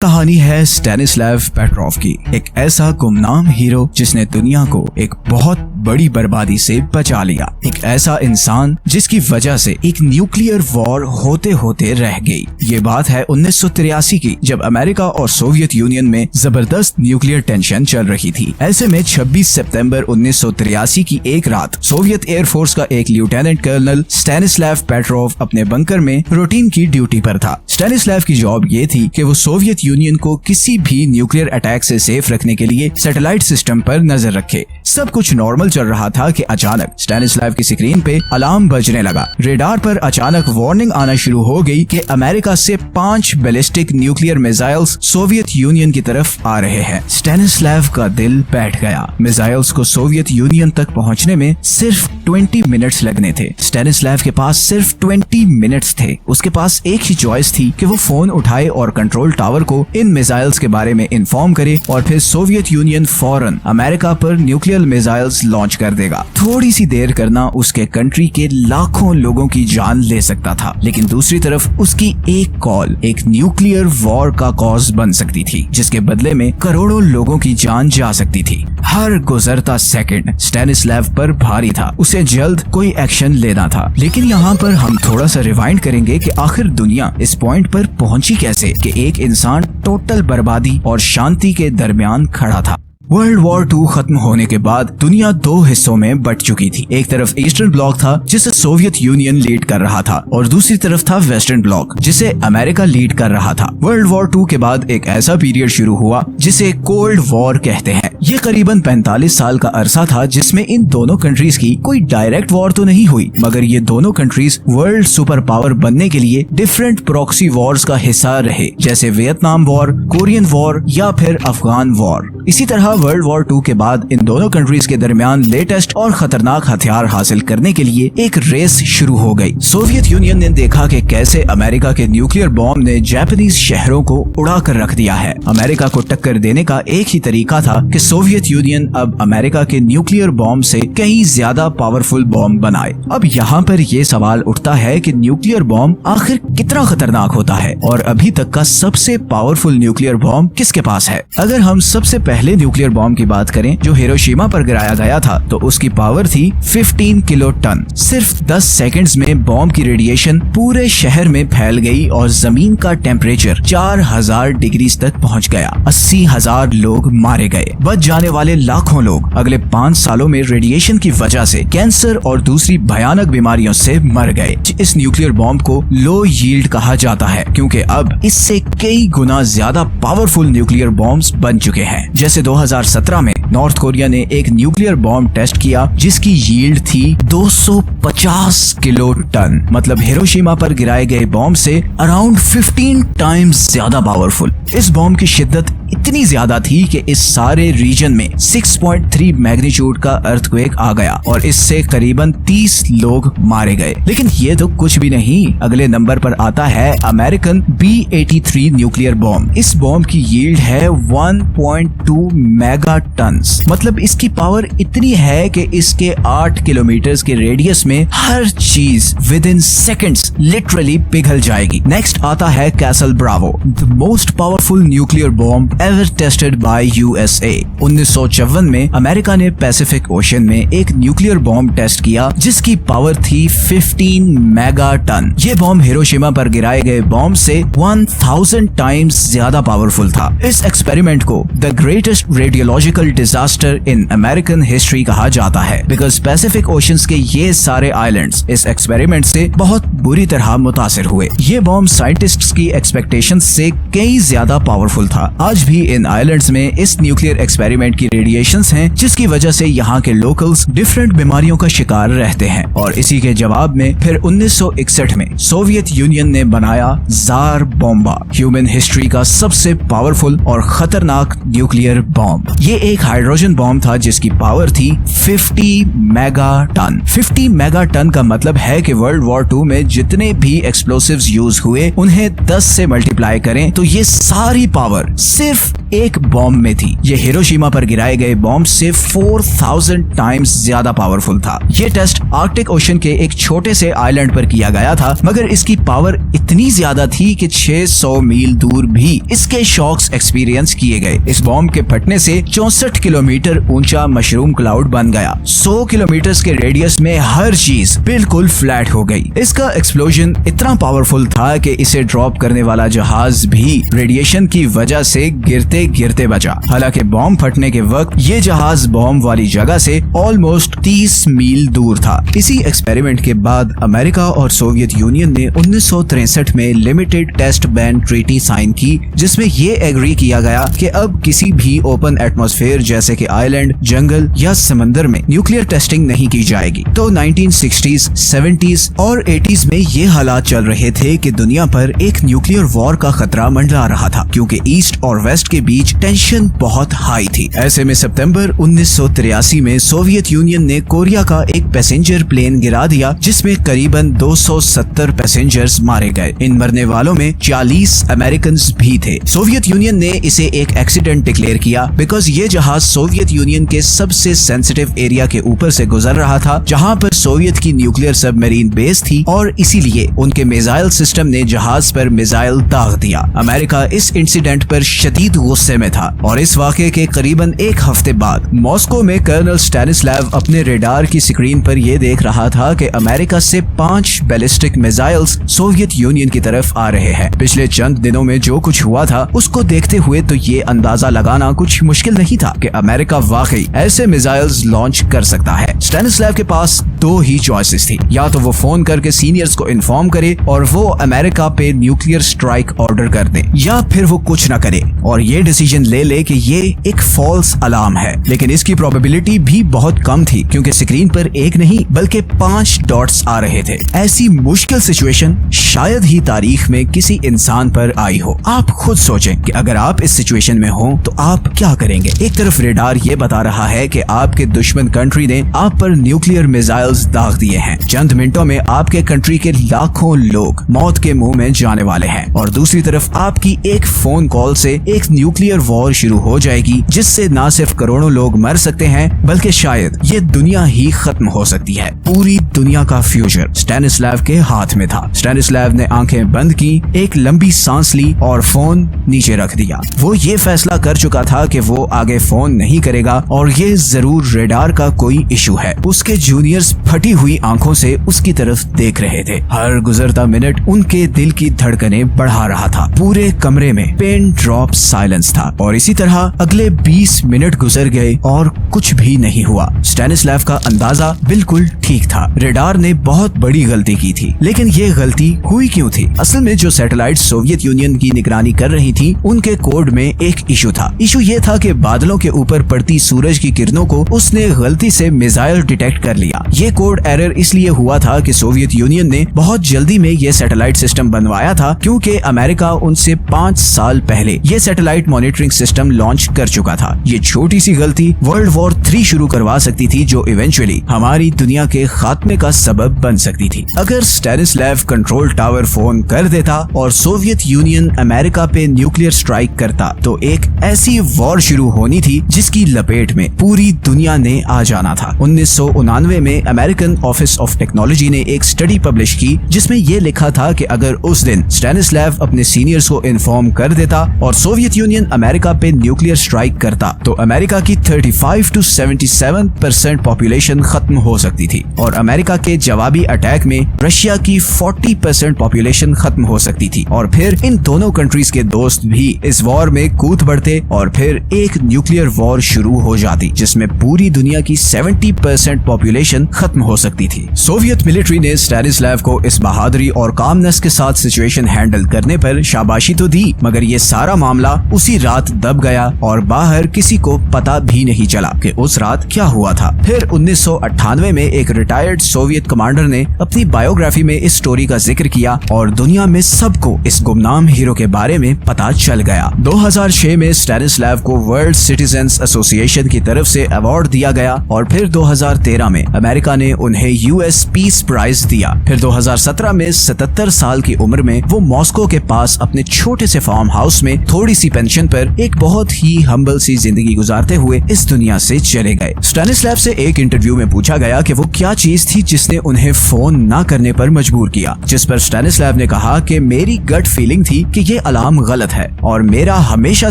कहानी है स्टैनिस्लाव पेट्रोव की, एक ऐसा गुमनाम हीरो जिसने दुनिया को एक बहुत बड़ी बर्बादी से बचा लिया। एक ऐसा इंसान जिसकी वजह से एक न्यूक्लियर वॉर होते होते रह गई। ये बात है 1983 की, जब अमेरिका और सोवियत यूनियन में जबरदस्त न्यूक्लियर टेंशन चल रही थी। ऐसे में 26 सितंबर 1983 की एक रात सोवियत एयरफोर्स का एक लेफ्टिनेंट कर्नल स्टैनिस्लाव पेट्रोव अपने बंकर में रूटीन की ड्यूटी पर था। स्टैनिस्लाव की जॉब ये थी कि वो सोवियत यूनियन को किसी भी न्यूक्लियर अटैक से सेफ रखने के लिए सैटेलाइट सिस्टम पर नजर रखे। सब कुछ नॉर्मल चल रहा था कि अचानक स्टैनिस्लाव की स्क्रीन पे अलार्म बजने लगा। रेडार पर अचानक वार्निंग आना शुरू हो गई कि अमेरिका से 5 ballistic nuclear missiles Soviet union की तरफ आ रहे हैं। स्टैनिस्लाव का दिल बैठ गया। मिसाइल्स को सोवियत यूनियन तक पहुंचने में सिर्फ 20 मिनट्स लगने थे। स्टैनिस्लाव के पास सिर्फ 20 मिनट्स थे। उसके पास एक ही चॉइस थी कि वो फोन उठाए और कंट्रोल टावर को इन मिसाइल्स के बारे में इन्फॉर्म करे और फिर सोवियत यूनियन फौरन अमेरिका पर न्यूक्लियर मिसाइल्स लॉन्च कर देगा। थोड़ी सी देर करना उसके कंट्री के लाखों लोगों की जान ले सकता था, लेकिन दूसरी तरफ उसकी एक कॉल एक न्यूक्लियर वॉर का कॉज बन सकती थी, जिसके बदले में करोड़ों लोगों की जान जा सकती थी। हर गुजरता सेकंड स्टैनिस्लाव पर भारी था। उसे जल्द कोई एक्शन लेना था। लेकिन यहाँ पर हम थोड़ा सा रिवाइंड करेंगे कि आखिर दुनिया इस पॉइंट पर पहुंची कैसे कि एक इंसान टोटल बर्बादी और शांति के दरमियान खड़ा था। वर्ल्ड वॉर 2 खत्म होने के बाद दुनिया 2 हिस्सों में बट चुकी थी। एक तरफ ईस्टर्न ब्लॉक था जिसे सोवियत यूनियन लीड कर रहा था और दूसरी तरफ था वेस्टर्न ब्लॉक जिसे अमेरिका लीड कर रहा था। वर्ल्ड वॉर 2 के बाद एक ऐसा पीरियड शुरू हुआ जिसे कोल्ड वॉर कहते हैं। ये करीबन 45 साल का अरसा था जिसमें इन दोनों कंट्रीज की कोई डायरेक्ट वॉर तो नहीं हुई, मगर ये दोनों कंट्रीज वर्ल्ड सुपर पावर बनने के लिए डिफरेंट प्रॉक्सी वॉर्स का हिस्सा रहे, जैसे वियतनाम वॉर, कोरियन वॉर या फिर अफगान वॉर। इसी तरह वर्ल्ड वॉर 2 के बाद इन दोनों कंट्रीज के दरमियान लेटेस्ट और खतरनाक हथियार हासिल करने के लिए एक रेस शुरू हो गई। सोवियत यूनियन ने देखा कि कैसे अमेरिका के न्यूक्लियर बॉम्ब ने जापानीज शहरों को उड़ा कर रख दिया है। अमेरिका को टक्कर देने का एक ही तरीका था कि सोवियत यूनियन अब अमेरिका के न्यूक्लियर बॉम्ब से कहीं ज्यादा पावरफुल बॉम्ब बनाए। अब यहाँ पर ये सवाल उठता है कि न्यूक्लियर बॉम्ब आखिर कितना खतरनाक होता है और अभी तक का सबसे पावरफुल न्यूक्लियर बॉम्ब किसके पास है। अगर हम सबसे पहले न्यूक्लियर बॉम्ब की बात करें जो हिरोशिमा पर गिराया गया था, तो उसकी पावर थी 15 किलो टन। सिर्फ 10 सेकंड्स में बॉम्ब की रेडिएशन पूरे शहर में फैल गई और जमीन का टेम्परेचर 4000 डिग्री तक पहुंच गया। 80,000 लोग मारे गए। बच जाने वाले लाखों लोग अगले 5 सालों में रेडिएशन की वजह से कैंसर और दूसरी भयानक बीमारियों से मर गए। इस न्यूक्लियर बॉम्ब को लो यील्ड कहा जाता है क्योंकि अब इससे कई गुना ज्यादा पावरफुल न्यूक्लियर बॉम्ब्स बन चुके हैं। जैसे 2017 में नॉर्थ कोरिया ने एक न्यूक्लियर बॉम्ब टेस्ट किया जिसकी यील्ड थी 250 किलो टन, मतलब हिरोशिमा पर गिराए गए बॉम्ब से अराउंड 15 टाइम्स ज्यादा पावरफुल। इस बॉम्ब की शिद्दत इतनी ज्यादा थी कि इस सारे रीजन में 6.3 मैग्नीट्यूड का अर्थक्वेक आ गया और इससे करीबन 30 लोग मारे गए। लेकिन ये तो कुछ भी नहीं। अगले नंबर पर आता है अमेरिकन B-83 न्यूक्लियर बॉम्ब। इस बॉम्ब की यील्ड है 1.2 मेगा टन, मतलब इसकी पावर इतनी है कि इसके 8 किलोमीटर के रेडियस में हर चीज विद इन सेकेंड्स लिटरली पिघल जाएगी। नेक्स्ट आता है castle Bravo, the most powerful nuclear bomb ever tested by USA। 1954 में अमेरिका ने पैसिफिक ओशन में एक न्यूक्लियर बॉम्ब टेस्ट किया जिसकी पावर थी 15 मेगा टन। ये बॉम्ब हिरोशिमा पर गिराए गए बॉम्ब से 1000 टाइम्स ज्यादा पावरफुल था। इस एक्सपेरिमेंट को the greatest radiological disaster in American history कहा जाता है, बिकॉज पैसिफिक ओशंस के ये सारे आइलैंड्स इस एक्सपेरिमेंट से बहुत बुरी तरह मुतासिर हुए। ये बॉम्ब साइंटिस्ट्स की एक्सपेक्टेशंस से कई ज्यादा पावरफुल था। आज भी इन आइलैंड्स में इस न्यूक्लियर एक्सपेरिमेंट की रेडिएशंस हैं, जिसकी वजह से यहाँ के लोकल्स डिफरेंट बीमारियों का शिकार रहते हैं। और इसी के जवाब में फिर 1961 में सोवियत यूनियन ने बनाया जार बॉम्बा, ह्यूमन हिस्ट्री का सबसे पावरफुल और खतरनाक न्यूक्लियर बॉम्ब। ये एक हाइड्रोजन बॉम्ब था जिसकी पावर थी 50 मेगा टन। 50 मेगा टन का मतलब है कि वर्ल्ड वॉर 2 में जितने भी एक्सप्लोसिव्स यूज हुए उन्हें 10 से मल्टीप्लाई करें तो ये सारी पावर सिर्फ एक बॉम्ब में थी। ये हिरोशिमा पर गिराए गए बॉम्ब से 4000 टाइम्स ज्यादा पावरफुल था। ये टेस्ट आर्कटिक ओशन के एक छोटे से आइलैंड पर किया गया था, मगर इसकी पावर इतनी ज्यादा थी कि 600 मील दूर भी इसके शॉक्स एक्सपीरियंस किए गए। इस बॉम्ब के फटने से 64 किलोमीटर ऊंचा मशरूम क्लाउड बन गया। 100 किलोमीटर के रेडियस में हर चीज बिल्कुल फ्लैट हो गई। इसका एक्सप्लोजन इतना पावरफुल था कि इसे ड्रॉप करने वाला जहाज भी रेडिएशन की वजह से गिरते गिरते बचा। हालांकि बॉम्ब फटने के वक्त ये जहाज बॉम्ब वाली जगह से ऑलमोस्ट 30 मील दूर था। इसी एक्सपेरिमेंट के बाद अमेरिका और सोवियत यूनियन ने 1963 में limited test ban treaty sign की, जिसमें ये एग्री किया गया कि अब किसी भी ओपन एटमॉस्फेयर जैसे कि आइलैंड, जंगल या समंदर में न्यूक्लियर टेस्टिंग नहीं की जाएगी। तो 1960s, 70s और 80s में ये हालात चल रहे थे कि दुनिया पर एक न्यूक्लियर वॉर का खतरा मंडरा रहा था, क्योंकि ईस्ट और वेस्ट के बीच टेंशन बहुत हाई थी। ऐसे में सितंबर 1983 में सोवियत यूनियन ने कोरिया का एक पैसेंजर प्लेन गिरा दिया, जिसमें करीबन 270 पैसेंजर्स मारे गए। इन मरने वालों में 40 अमेरिकन भी थे। सोवियत यूनियन ने इसे एक एक्सीडेंट डिक्लेयर किया, बिकॉज ये जहाज सोवियत यूनियन के सबसे सेंसिटिव एरिया के ऊपर से गुजर रहा था, जहां पर सोवियत की न्यूक्लियर सबमरीन बेस थी, और इसीलिए उनके मिसाइल सिस्टम ने जहाज पर मिसाइल दाग दिया। अमेरिका इस इंसिडेंट पर शदीद गुस्से में था, और इस वाक़े के करीबन एक हफ्ते बाद मॉस्को में कर्नल स्टैनिस्लाव अपने रेडार की स्क्रीन पर यह देख रहा था कि अमेरिका से 5 बैलिस्टिक मिसाइल्स सोवियत यूनियन की तरफ आ रहे हैं। पिछले चंद दिनों में जो कुछ हुआ था उसको देखते हुए तो ये अंदाजा लगाना कुछ मुश्किल नहीं था कि अमेरिका वाकई ऐसे मिसाइल्स लॉन्च कर सकता है। स्टैनिस्लाव के पास 2 ही चॉइसेस थी, या तो वो फोन करके सीनियर्स को इन्फॉर्म करे और वो अमेरिका पे न्यूक्लियर स्ट्राइक ऑर्डर कर दे, या फिर वो कुछ न करे और ये डिसीजन ले कि ये एक फॉल्स अलार्म है। लेकिन इसकी प्रोबेबिलिटी भी बहुत कम थी, क्योंकि स्क्रीन पर एक नहीं बल्कि 5 डॉट्स आ रहे थे। ऐसी मुश्किल सिचुएशन शायद ही तारीख में किसी इंसान पर आई हो। आप खुद सोचें कि अगर आप इस सिचुएशन में हो तो आप क्या करेंगे। एक तरफ रेडार ये बता रहा है कि आपके दुश्मन कंट्री ने आप पर न्यूक्लियर मिसाइल्स दाग दिए हैं, चंद मिनटों में आपके कंट्री के लाखों लोग मौत के मुंह में जाने वाले हैं, और दूसरी तरफ आपकी एक फोन कॉल से एक न्यूक्लियर वॉर शुरू हो जाएगी, जिससे न सिर्फ करोड़ों लोग मर सकते हैं बल्कि शायद ये दुनिया ही खत्म हो सकती है। पूरी दुनिया का फ्यूचर स्टैनिस्लाव के हाथ में था। स्टैनिस्लाव ने आंखें बंद की, एक लंबी सांस ली और फोन नीचे रख दिया। वो ये फैसला कर चुका था कि वो आगे फोन नहीं करेगा, और ये जरूर रेडार का कोई इशू है। उसके जूनियर्स फटी हुई आंखों से उसकी तरफ देख रहे थे। हर गुजरता मिनट उनके दिल की धड़कनें बढ़ा रहा था। पूरे कमरे में पेन ड्रॉप साइलेंस था, और इसी तरह अगले 20 मिनट गुजर गए और कुछ भी नहीं हुआ। स्टैनिस्लाव का अंदाजा बिल्कुल ठीक था। रेडार ने बहुत बड़ी गलती की थी, लेकिन ये गलती हुई क्यों थी? असल में जो सैटेलाइट सोवियत यूनियन की निगरानी कर रही थी, उनके कोड में एक इशू था। इशू ये था कि बादलों के ऊपर पड़ती सूरज की किरणों को उसने गलती से मिसाइल डिटेक्ट कर लिया। ये कोड एरर इसलिए हुआ था कि सोवियत यूनियन ने बहुत जल्दी में ये सैटेलाइट सिस्टम बनवाया था, क्योंकि अमेरिका उनसे 5 साल पहले ये सैटेलाइट मॉनिटरिंग सिस्टम लॉन्च कर चुका था। ये छोटी सी गलती वर्ल्ड वॉर 3 शुरू करवा सकती थी, जो इवेंचुअली हमारी दुनिया के खात्मे का सबब बन सकती थी। अगर स्टैनिस्लाव कंट्रोल टावर फोन कर देता और सोवियत यूनियन अमेरिका पे न्यूक्लियर स्ट्राइक करता, तो एक ऐसी वॉर शुरू होनी थी जिसकी लपेट में पूरी दुनिया ने आ जाना था। 1999 में अमेरिकन ऑफिस ऑफ टेक्नोलॉजी ने एक स्टडी पब्लिश की, जिसमें ये लिखा था कि अगर उस दिन स्टैनिस्लाव अपने सीनियर्स को इन्फॉर्म कर देता और सोवियत यूनियन अमेरिका पे न्यूक्लियर स्ट्राइक करता, तो अमेरिका की 35 to 77% पॉपुलेशन खत्म हो सकती थी, और अमेरिका के जवाबी अटैक में रशिया की 40% पॉपुलेशन खत्म हो सकती थी, और फिर इन दोनों कंट्रीज के दोस्त भी इस वॉर में कूद पड़ते, और फिर एक न्यूक्लियर वॉर शुरू हो जाती, जिसमें पूरी दुनिया की 70% पॉपुलेशन खत्म हो सकती थी। सोवियत मिलिट्री ने स्टैनिस्लाव को इस बहादुरी और कामनेस के साथ सिचुएशन हैंडल करने पर शाबाशी तो दी, मगर ये सारा मामला उसी रात दब गया, और बाहर किसी को पता भी नहीं चला कि उस रात क्या हुआ था। फिर 1998 में एक रिटायर्ड सोवियत कमांडर ने अपनी बायोग्राफी में इस स्टोरी का जिक्र किया, और दुनिया में सबको इस गुमनाम हीरो के बारे में पता चल गया। 2006 में स्टैनिस्लाव को वर्ल्ड सिटीजन्स एसोसिएशन की तरफ से अवार्ड दिया गया, और फिर 2013 में अमेरिका ने उन्हें यूएस पीस प्राइज दिया। फिर 2017 में 77 साल की उम्र में वो मॉस्को के पास अपने छोटे से फार्म हाउस में थोड़ी सी पेंशन पर एक बहुत ही हम्बल सी जिंदगी गुजारते हुए इस दुनिया से चले गए। स्टैनिस्लैव से एक इंटरव्यू में पूछा गया कि वो क्या चीज थी जिसने उन्हें फोन ना करने पर मजबूर किया, जिस पर स्टैनिस्लैव ने कहा कि मेरी गट फीलिंग थी कि ये अलार्म गलत है और मेरा हमेशा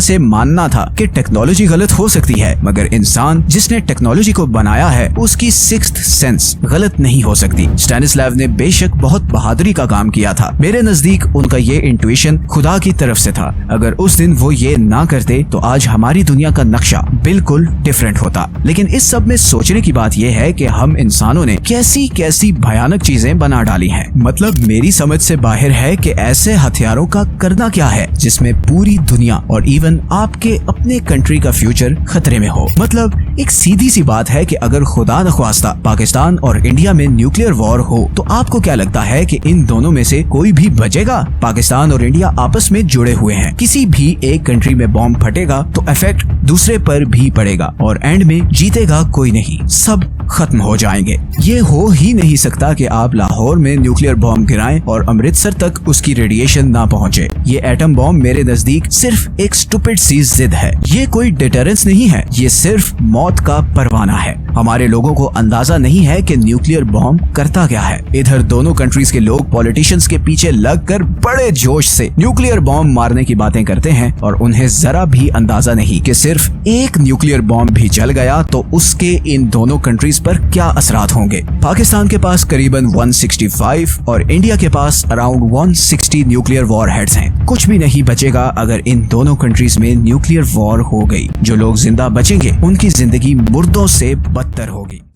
से मानना था कि टेक्नोलॉजी गलत हो सकती है मगर इंसान जिसने टेक्नोलॉजी को बनाया है उसकी सिक्स्थ सेंस गलत नहीं हो सकती। स्टैनिस्लैव ने बेशक बहुत बहादुरी का काम किया था। मेरे नजदीक उनका ये इंट्यूशन खुदा की तरफ से था। अगर उस दिन वो ये ना करते तो आज हमारी दुनिया का नक्शा बिल्कुल डिफरेंट होता। लेकिन इस सब में सोचने की बात यह है कि हम इंसानों ने कैसी कैसी भयानक चीजें बना डाली हैं। मतलब मेरी समझ से बाहर है कि ऐसे हथियारों का करना क्या है जिसमें पूरी दुनिया और इवन आपके अपने कंट्री का फ्यूचर खतरे में हो। मतलब एक सीधी सी बात है कि अगर खुदा न ख्वास्ता पाकिस्तान और इंडिया में न्यूक्लियर वॉर हो तो आपको क्या लगता है कि इन दोनों में से कोई भी बचेगा? पाकिस्तान और इंडिया आपस में जुड़े हुए हैं। किसी भी एक कंट्री में बॉम्ब फटेगा तो इफेक्ट दूसरे पर भी पड़ेगा और एंड में जीतेगा कोई नहीं, सब खत्म हो जाएंगे। ये हो ही नहीं सकता कि आप लाहौर में न्यूक्लियर बॉम्ब गिराएं और अमृतसर तक उसकी रेडिएशन ना पहुंचे। ये एटम बॉम्ब मेरे नजदीक सिर्फ एक स्टूपिड सी जिद है। ये कोई डिटरेंस नहीं है, ये सिर्फ मौत का परवाना है। हमारे लोगों को अंदाजा नहीं है कि न्यूक्लियर बॉम्ब करता क्या है। इधर दोनों कंट्रीज के लोग पॉलिटिशियंस के पीछे लगकर बड़े जोश से न्यूक्लियर बॉम्ब मारने की बातें करते हैं और उन्हें जरा भी अंदाजा नहीं कि सिर्फ एक न्यूक्लियर बॉम्ब भी चल गया तो उसके इन दोनों कंट्रीज पर क्या असरात होंगे। पाकिस्तान के पास करीबन 165 और इंडिया के पास अराउंड 160 न्यूक्लियर वॉर हेड्स हैं। कुछ भी नहीं बचेगा अगर इन दोनों कंट्रीज में न्यूक्लियर वॉर हो गई। जो लोग जिंदा बचेंगे उनकी जिंदगी मुर्दों से बदतर होगी।